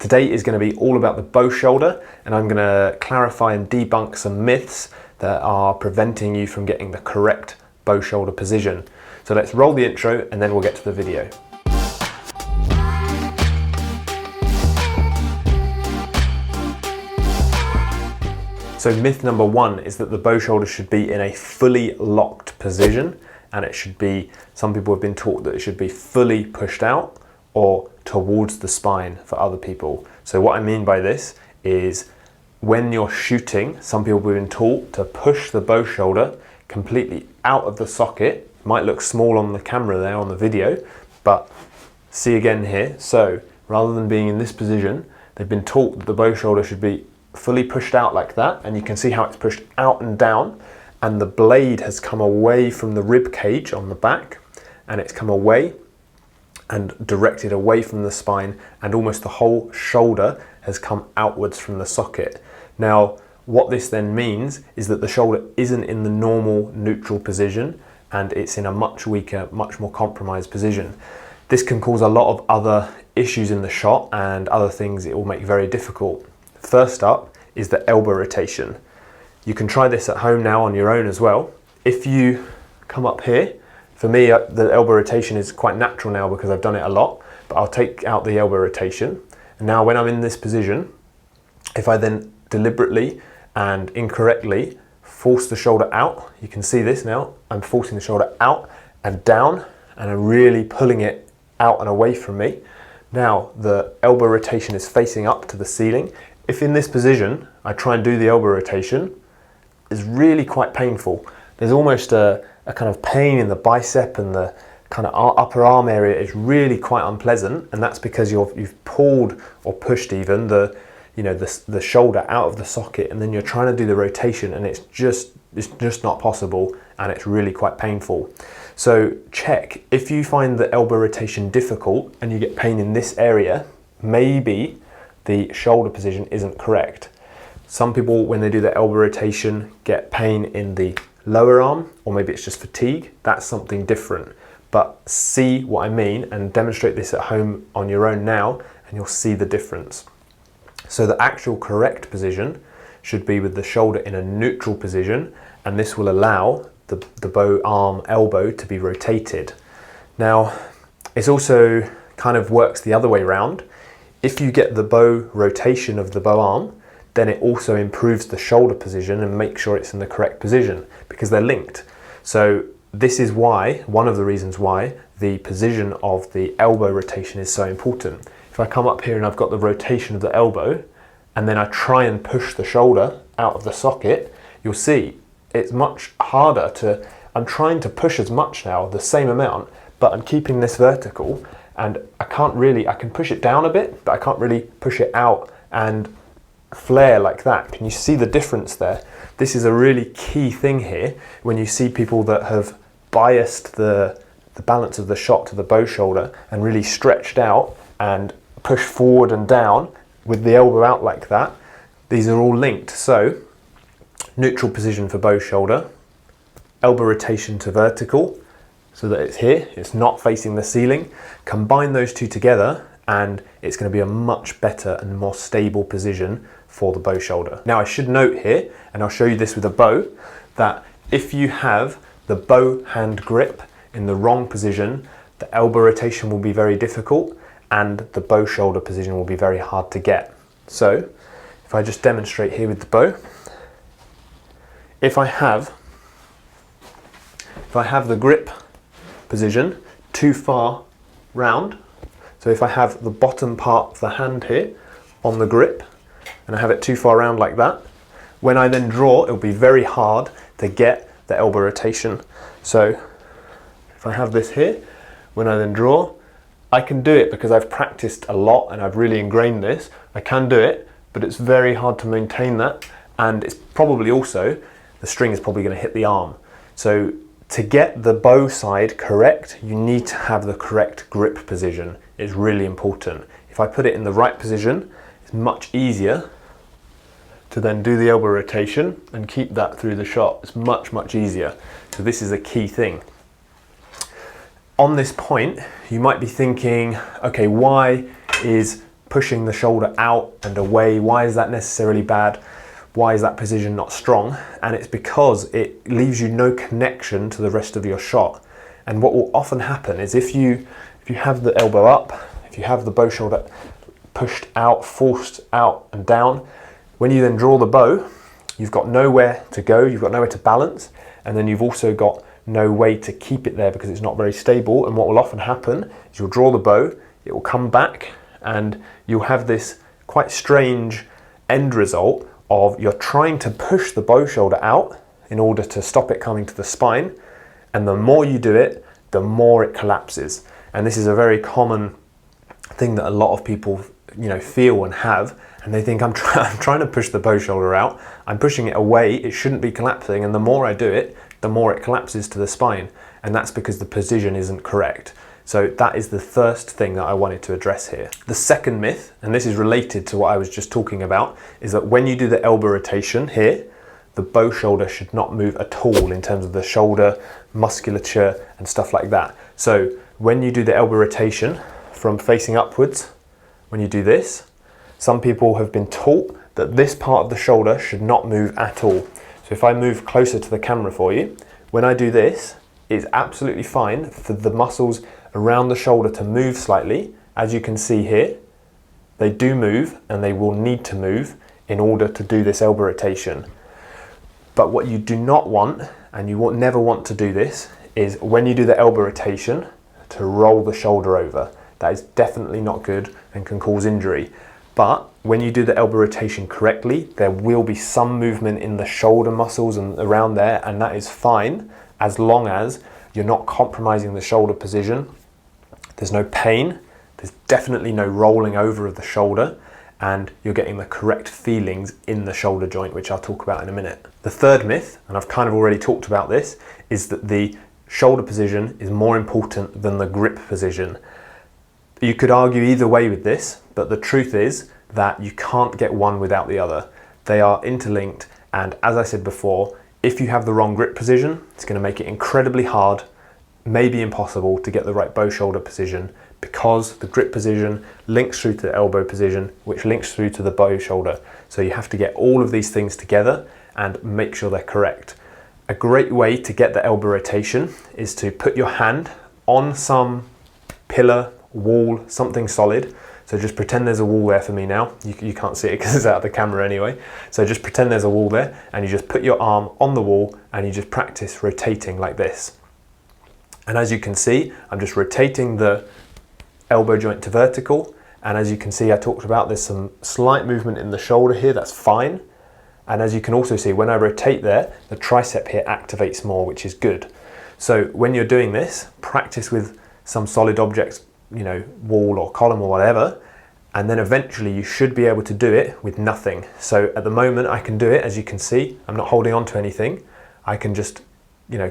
Today is going to be all about the bow shoulder, and I'm going to clarify and debunk some myths that are preventing you from getting the correct bow shoulder position. So let's roll the intro and then we'll get to the video. So myth number one is that the bow shoulder should be in a fully locked position, and it should be, some people have been taught that it should be fully pushed out or towards the spine for other people. So what I mean by this is when you're shooting, some people have been taught to push the bow shoulder completely out of the socket. It might look small on the camera there on the video, but see again here. So rather than being in this position, they've been taught that the bow shoulder should be fully pushed out like that, and you can see how it's pushed out and down, and the blade has come away from the rib cage on the back, and it's come away and directed away from the spine, and almost the whole shoulder has come outwards from the socket. Now, what this then means is that the shoulder isn't in the normal neutral position, and it's in a much weaker, much more compromised position. This can cause a lot of other issues in the shot and other things it will make very difficult. First up is the elbow rotation. You can try this at home now on your own as well. If you come up here, for me the elbow rotation is quite natural now because I've done it a lot, but I'll take out the elbow rotation. And now when I'm in this position, if I then deliberately and incorrectly force the shoulder out, you can see this now, I'm forcing the shoulder out and down, and I'm really pulling it out and away from me. Now the elbow rotation is facing up to the ceiling. If in this position I try and do the elbow rotation, it's really quite painful. There's almost a kind of pain in the bicep, and the kind of upper arm area is really quite unpleasant, and that's because you've pulled or pushed even the shoulder out of the socket, and then you're trying to do the rotation, and it's just not possible, and it's really quite painful. So check if you find the elbow rotation difficult and you get pain in this area, maybe the shoulder position isn't correct. Some people, when they do the elbow rotation, get pain in the lower arm, or maybe it's just fatigue. That's something different. But see what I mean and demonstrate this at home on your own now, and you'll see the difference. So the actual correct position should be with the shoulder in a neutral position, and this will allow the bow arm elbow to be rotated. Now, it also kind of works the other way around. If you get the bow rotation of the bow arm, then it also improves the shoulder position and makes sure it's in the correct position, because they're linked. So this is why, one of the reasons why, the position of the elbow rotation is so important. If I come up here and I've got the rotation of the elbow, and then I try and push the shoulder out of the socket, you'll see it's much harder to, I'm trying to push as much now, the same amount, but I'm keeping this vertical, and I can push it down a bit, but I can't really push it out and flare like that. Can you see the difference there? This is a really key thing here when you see people that have biased the balance of the shot to the bow shoulder and really stretched out and pushed forward and down with the elbow out like that. These are all linked. So neutral position for bow shoulder, elbow rotation to vertical so that it's here, it's not facing the ceiling. Combine those two together and it's going to be a much better and more stable position for the bow shoulder. Now I should note here, and I'll show you this with a bow, that if you have the bow hand grip in the wrong position, the elbow rotation will be very difficult and the bow shoulder position will be very hard to get. So if I just demonstrate here with the bow, if I have the grip position too far round, so if I have the bottom part of the hand here on the grip and I have it too far round like that, when I then draw, it'll be very hard to get the elbow rotation. So if I have this here, when I then draw, I can do it because I've practiced a lot and I've really ingrained this. I can do it, but it's very hard to maintain that, and it's probably also, the string is probably going to hit the arm. So to get the bow side correct, you need to have the correct grip position. It's really important. If I put it in the right position, it's much easier to then do the elbow rotation and keep that through the shot. It's much, much easier. So this is a key thing. On this point, you might be thinking, okay, why is pushing the shoulder out and away. Why is that necessarily bad? Why is that position not strong? And it's because it leaves you no connection to the rest of your shot. And what will often happen is if you have the elbow up, if you have the bow shoulder pushed out, forced out and down, when you then draw the bow, you've got nowhere to go, you've got nowhere to balance, and then you've also got no way to keep it there because it's not very stable. And what will often happen is you'll draw the bow, it will come back, and you'll have this quite strange end result of you're trying to push the bow shoulder out in order to stop it coming to the spine, and the more you do it, the more it collapses. And this is a very common thing that a lot of people feel and have, and they think I'm trying to push the bow shoulder out, I'm pushing it away, it shouldn't be collapsing, and the more I do it, the more it collapses to the spine, and that's because the position isn't correct. So that is the first thing that I wanted to address here. The second myth, and this is related to what I was just talking about, is that when you do the elbow rotation here, the bow shoulder should not move at all in terms of the shoulder musculature and stuff like that. So when you do the elbow rotation from facing upwards, when you do this, some people have been taught that this part of the shoulder should not move at all. So if I move closer to the camera for you, when I do this, it's absolutely fine for the muscles around the shoulder to move slightly. As you can see here, they do move and they will need to move in order to do this elbow rotation. But what you do not want, and you will never want to do this, is when you do the elbow rotation to roll the shoulder over. That is definitely not good and can cause injury. But when you do the elbow rotation correctly, there will be some movement in the shoulder muscles and around there, and that is fine as long as you're not compromising the shoulder position. There's no pain, there's definitely no rolling over of the shoulder, and you're getting the correct feelings in the shoulder joint, which I'll talk about in a minute. The third myth, and I've kind of already talked about this, is that the shoulder position is more important than the grip position. You could argue either way with this, but the truth is that you can't get one without the other. They are interlinked, and as I said before, if you have the wrong grip position, it's going to make it incredibly hard, maybe impossible, to get the right bow shoulder position, because the grip position links through to the elbow position, which links through to the bow shoulder. So you have to get all of these things together and make sure they're correct. A great way to get the elbow rotation is to put your hand on some pillar, wall, something solid. So just pretend there's a wall there for me now. You can't see it because it's out of the camera anyway. So just pretend there's a wall there, and you just put your arm on the wall and you just practice rotating like this. And as you can see, I'm just rotating the elbow joint to vertical. And as you can see, I talked about there's some slight movement in the shoulder here, that's fine. And as you can also see, when I rotate there, the tricep here activates more, which is good. So when you're doing this, practice with some solid objects, wall or column or whatever, and then eventually you should be able to do it with nothing. So at the moment I can do it, as you can see, I'm not holding on to anything. I can just,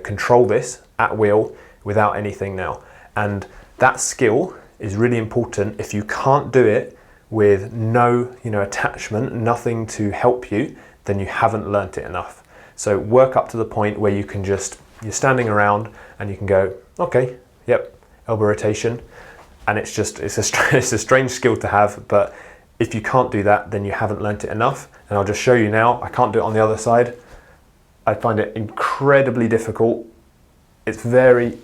control this at will without anything now. And that skill is really important. If you can't do it with no, attachment, nothing to help you, then you haven't learnt it enough. So work up to the point where you can you're standing around and you can go, okay, yep, elbow rotation. And it's a strange skill to have, but if you can't do that, then you haven't learnt it enough. And I'll just show you now. I can't do it on the other side. I find it incredibly difficult. It's very,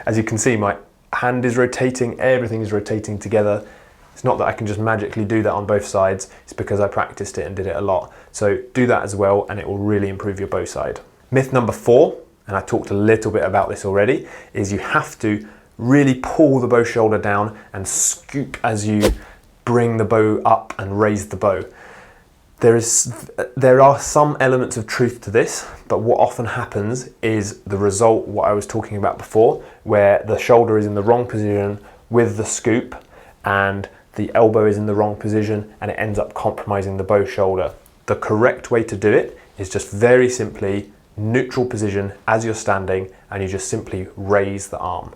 as you can see, my hand is rotating, everything is rotating together. It's not that I can just magically do that on both sides. It's because I practiced it and did it a lot. So do that as well, and it will really improve your bow side. Myth number 4, and I talked a little bit about this already, is you have to really pull the bow shoulder down and scoop as you bring the bow up and raise the bow. There are some elements of truth to this, but what often happens is the result, what I was talking about before, where the shoulder is in the wrong position with the scoop and the elbow is in the wrong position, and it ends up compromising the bow shoulder. The correct way to do it is just very simply neutral position as you're standing, and you just simply raise the arm.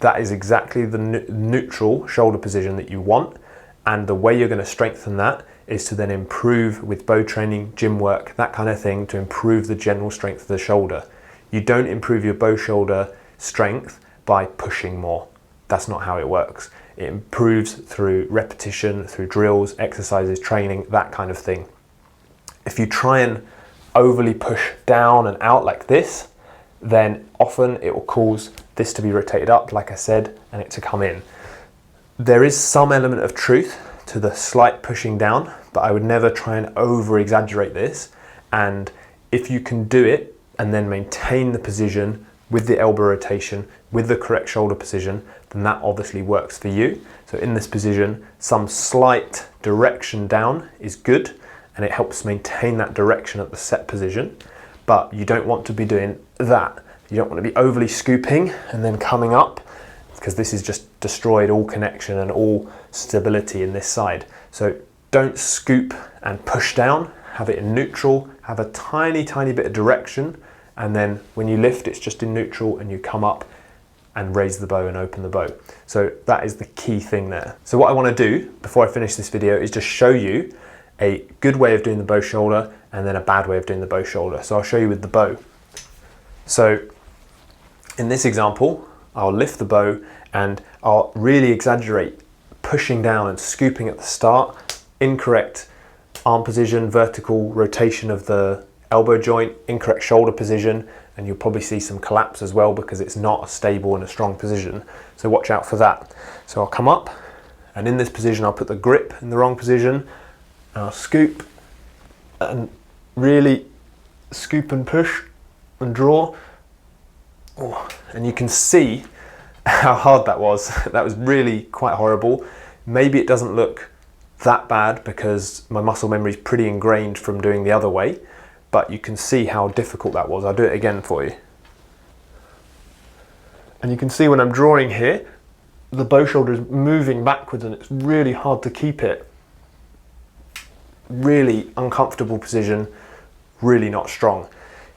That is exactly the neutral shoulder position that you want, and the way you're going to strengthen that is to then improve with bow training, gym work, that kind of thing, to improve the general strength of the shoulder. You don't improve your bow shoulder strength by pushing more. That's not how it works. It improves through repetition, through drills, exercises, training, that kind of thing. If you try and overly push down and out like this, then often it will cause this to be rotated up, like I said, and it to come in. There is some element of truth to the slight pushing down, but I would never try and over exaggerate this. And if you can do it and then maintain the position with the elbow rotation, with the correct shoulder position, then that obviously works for you. So in this position, some slight direction down is good, and it helps maintain that direction at the set position. But you don't want to be doing that. You don't want to be overly scooping and then coming up, because this has just destroyed all connection and all stability in this side. So don't scoop and push down, have it in neutral, have a tiny bit of direction, and then when you lift, it's just in neutral and you come up and raise the bow and open the bow. So that is the key thing there. So what I want to do before I finish this video is just show you a good way of doing the bow shoulder and then a bad way of doing the bow shoulder. So I'll show you with the bow. So in this example, I'll lift the bow and I'll really exaggerate pushing down and scooping at the start, incorrect arm position, vertical rotation of the elbow joint, incorrect shoulder position, and you'll probably see some collapse as well because it's not a stable and a strong position. So watch out for that. So I'll come up, and in this position I'll put the grip in the wrong position, and I'll scoop and really scoop and push and draw. Oh, and you can see how hard that was. That was really quite horrible. Maybe it doesn't look that bad because my muscle memory is pretty ingrained from doing the other way, but you can see how difficult that was. I'll do it again for you. And you can see when I'm drawing here, the bow shoulder is moving backwards and it's really hard to keep it. Really uncomfortable position, really not strong.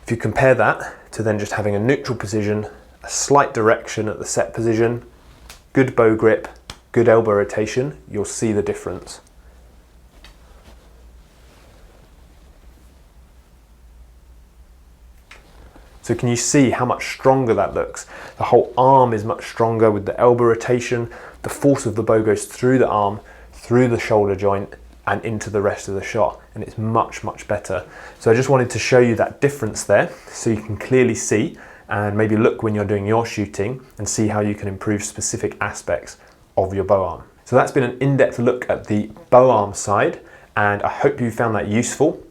If you compare that to then just having a neutral position, a slight direction at the set position, good bow grip, good elbow rotation, you'll see the difference. So can you see how much stronger that looks? The whole arm is much stronger with the elbow rotation. The force of the bow goes through the arm, through the shoulder joint, and into the rest of the shot, and it's much better. So I just wanted to show you that difference there so you can clearly see, and maybe look when you're doing your shooting and see how you can improve specific aspects of your bow arm. So that's been an in-depth look at the bow arm side, and I hope you found that useful.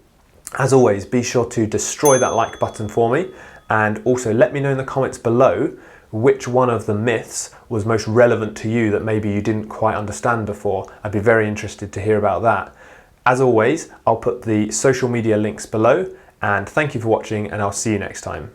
As always, be sure to destroy that like button for me, and also let me know in the comments below which one of the myths was most relevant to you that maybe you didn't quite understand before. I'd be very interested to hear about that. As always, I'll put the social media links below, and thank you for watching, and I'll see you next time.